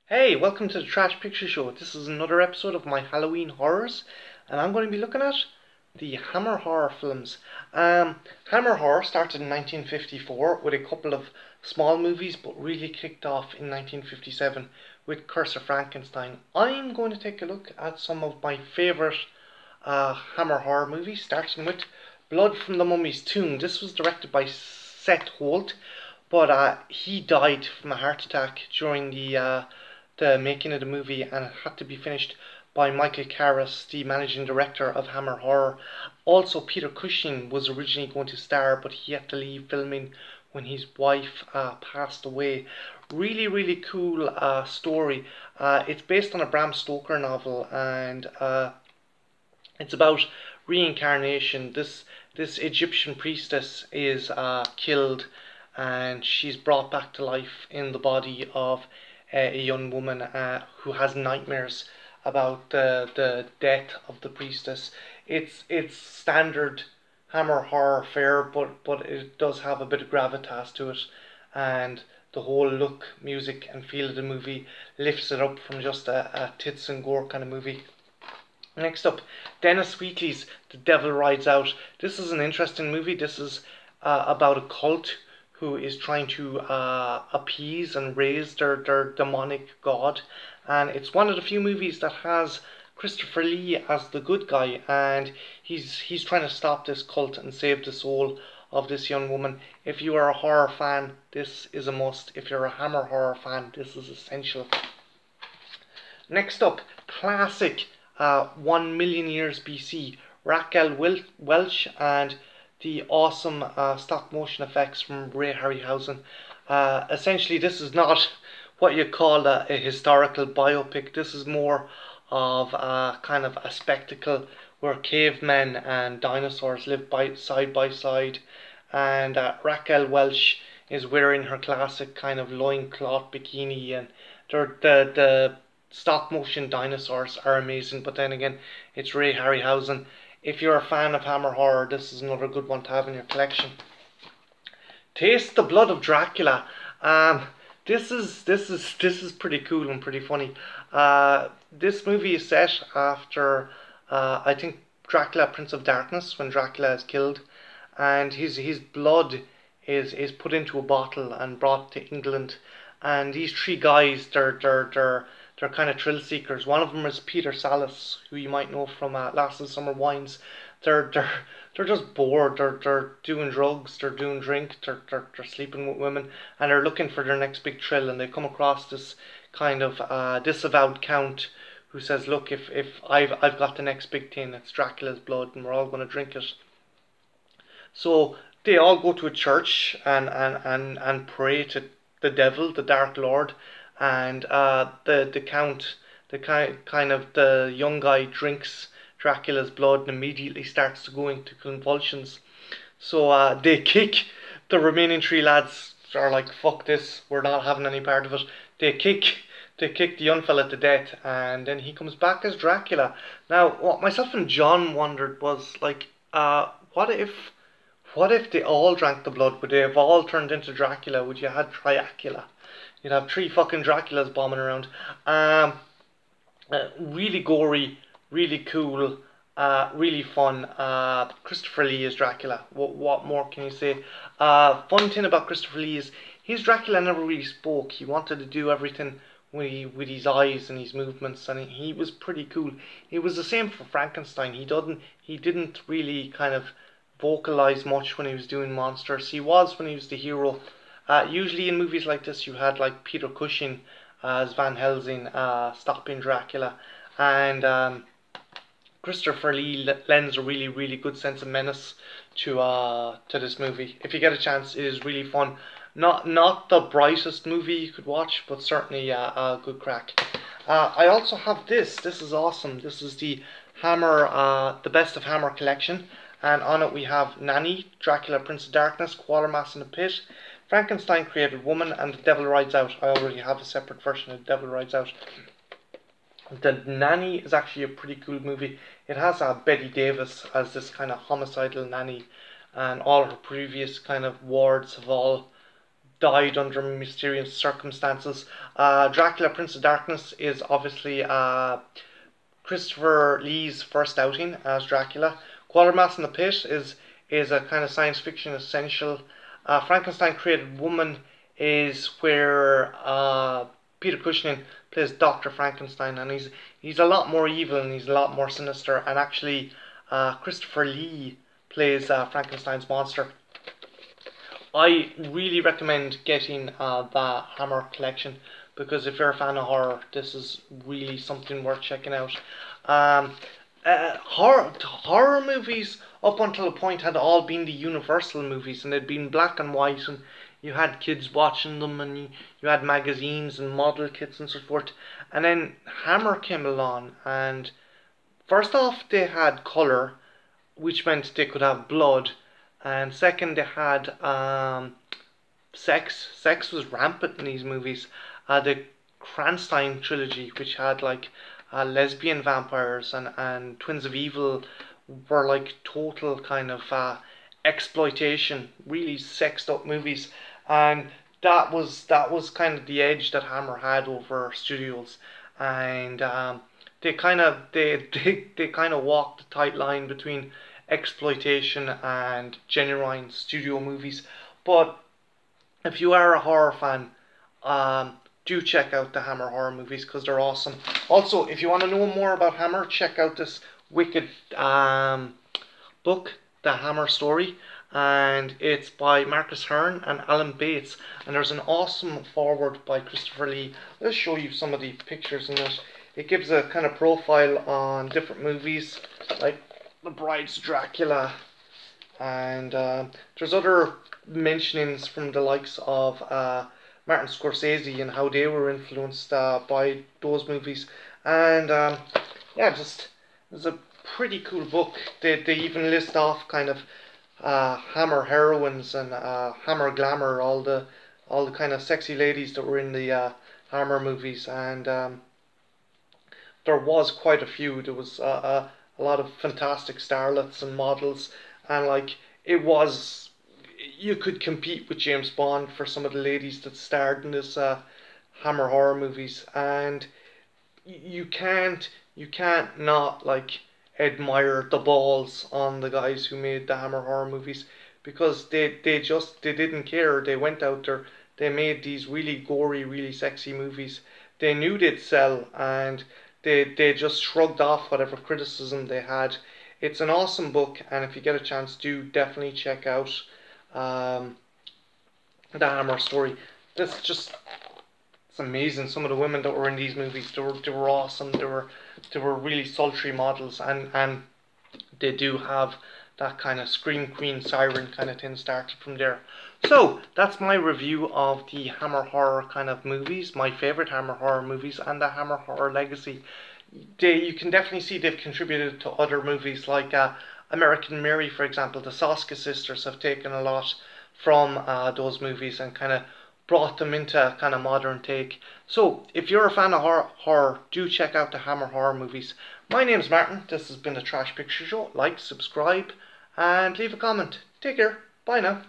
Hey, welcome to the Trash Picture Show. This is another episode of my Halloween horrors, and I'm going to be looking at the Hammer horror films. Hammer horror started in 1954 with a couple of small movies, but really kicked off in 1957 with Curse of Frankenstein. I'm going to take a look at some of my favourite Hammer horror movies, starting with Blood from the Mummy's Tomb. This was directed by Seth Holt, but he died from a heart attack during the making of the movie, and it had to be finished by Michael Carras, the managing director of Hammer Horror. Also, Peter Cushing was originally going to star, but he had to leave filming when his wife passed away. Really, really cool story. It's based on a Bram Stoker novel, and it's about reincarnation. This Egyptian priestess is killed, and she's brought back to life in the body of a young woman who has nightmares about the death of the priestess. It's standard Hammer horror fare, but it does have a bit of gravitas to it, and the whole look, music, and feel of the movie lifts it up from just a tits and gore kind of movie. Next up, Dennis Wheatley's The Devil Rides Out. This is an interesting movie. This is about a cult who is trying to appease and raise their demonic god. And it's one of the few movies that has Christopher Lee as the good guy, and he's trying to stop this cult and save the soul of this young woman. If you are a horror fan, this is a must. If you're a Hammer horror fan, this is essential. Next up, classic 1 million years BC, Raquel Welch and the awesome stop motion effects from Ray Harryhausen. Essentially, this is not what you call a historical biopic. This is more of a kind of a spectacle where cavemen and dinosaurs live side by side, and Raquel Welch is wearing her classic kind of loincloth bikini, and the stop motion dinosaurs are amazing. But then again, it's Ray Harryhausen. If you're a fan of Hammer horror, this is another good one to have in your collection. Taste the Blood of Dracula. This is pretty cool and pretty funny. This movie is set after I think Dracula, Prince of Darkness, when Dracula is killed, and his blood is put into a bottle and brought to England. And these three guys, they're kind of thrill seekers. One of them is Peter Sallis, who you might know from Last of the Summer Wines. They're just bored. They're doing drugs. They're doing drink. They're sleeping with women, and they're looking for their next big thrill. And they come across this kind of disavowed count who says, "Look, if I've got the next big thing, it's Dracula's blood, and we're all going to drink it." So they all go to a church and pray to the devil, the Dark Lord, and the count, the young guy drinks Dracula's blood and immediately starts to go into convulsions. So they kick the remaining three lads. Are like, fuck this, we're not having any part of it. They kick the young fella to death, and then he comes back as Dracula. Now, what myself and John wondered was like, what if they all drank the blood? Would they have all turned into Dracula? Would you have Triacula? You'd have three fucking Draculas bombing around. Really gory, really cool, really fun. Christopher Lee is Dracula. What more can you say? Fun thing about Christopher Lee is his Dracula never really spoke. He wanted to do everything with his eyes and his movements, and he was pretty cool. It was the same for Frankenstein. He didn't really kind of vocalize much when he was doing monsters. He was when he was the hero. Usually in movies like this, you had like Peter Cushing as Van Helsing stopping Dracula, and Christopher Lee lends a really, really good sense of menace to this movie. If you get a chance, it is really fun. Not the brightest movie you could watch, but certainly a good crack. I also have this. This is awesome. This is the Hammer, the Best of Hammer collection, and on it we have Nanny, Dracula, Prince of Darkness, Quatermass in the Pit, Frankenstein Created Woman, and The Devil Rides Out. I already have a separate version of The Devil Rides Out. The Nanny is actually a pretty cool movie. It has Betty Davis as this kind of homicidal nanny, and all her previous kind of wards have all died under mysterious circumstances. Dracula, Prince of Darkness is obviously Christopher Lee's first outing as Dracula. Quatermass in the Pit is a kind of science fiction essential. Frankenstein Created Woman is where Peter Cushing plays Dr. Frankenstein, and he's a lot more evil and he's a lot more sinister. And actually, Christopher Lee plays Frankenstein's monster. I really recommend getting the Hammer collection, because if you're a fan of horror, this is really something worth checking out. Horror movies up until a point had all been the Universal movies, and they'd been black and white, and you had kids watching them, and you had magazines and model kits and so forth. And then Hammer came along, and first off they had colour, which meant they could have blood, and second they had sex. Sex was rampant in these movies. The Cranstein trilogy, which had like lesbian vampires, and Twins of Evil were like total kind of exploitation, really sexed up movies, and that was kind of the edge that Hammer had over studios, and they kind of walked the tight line between exploitation and genuine studio movies. But if you are a horror fan, do check out the Hammer horror movies, because they're awesome. Also, if you want to know more about Hammer, check out this wicked book, The Hammer Story, and it's by Marcus Hearn and Alan Bates, and there's an awesome foreword by Christopher Lee. Let's show you some of the pictures in it. It gives a kind of profile on different movies, like The Bride's Dracula, and there's other mentionings from the likes of Martin Scorsese and how they were influenced by those movies. And yeah, just it's a pretty cool book. They even list off kind of Hammer heroines and Hammer glamour, all the kind of sexy ladies that were in the Hammer movies, and there was quite a few. There was a lot of fantastic starlets and models, and like it was, you could compete with James Bond for some of the ladies that starred in this Hammer horror movies, and you can't not like admire the balls on the guys who made the Hammer horror movies, because they didn't care. They went out there, they made these really gory, really sexy movies. They knew they'd sell, and they just shrugged off whatever criticism they had. It's an awesome book, and if you get a chance, do definitely check out the Hammer story. It's amazing. Some of the women that were in these movies, they were awesome. They were really sultry models, and they do have that kind of scream queen siren kind of thing started from there. So that's my review of the Hammer horror kind of movies, my favorite Hammer horror movies, and the Hammer horror legacy. You can definitely see they've contributed to other movies like American Mary, for example. The Soska sisters have taken a lot from those movies and kind of brought them into a kind of modern take. So if you're a fan of horror, do check out the Hammer horror movies. My name's Martin. This has been the Trash Picture Show. Like, subscribe, and leave a comment. Take care. Bye now.